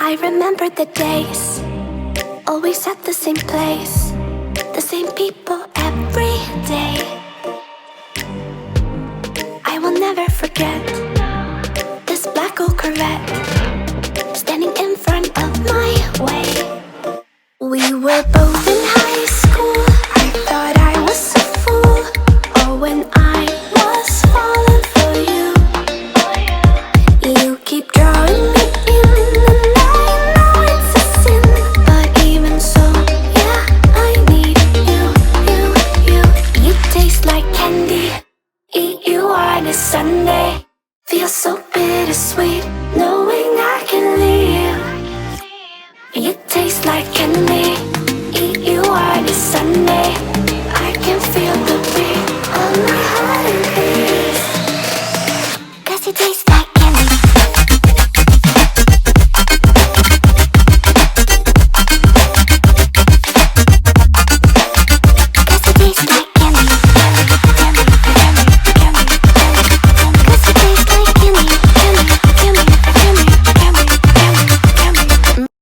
I remember the days, always at the same place, the same people every day. I will never forget this black old Corvette.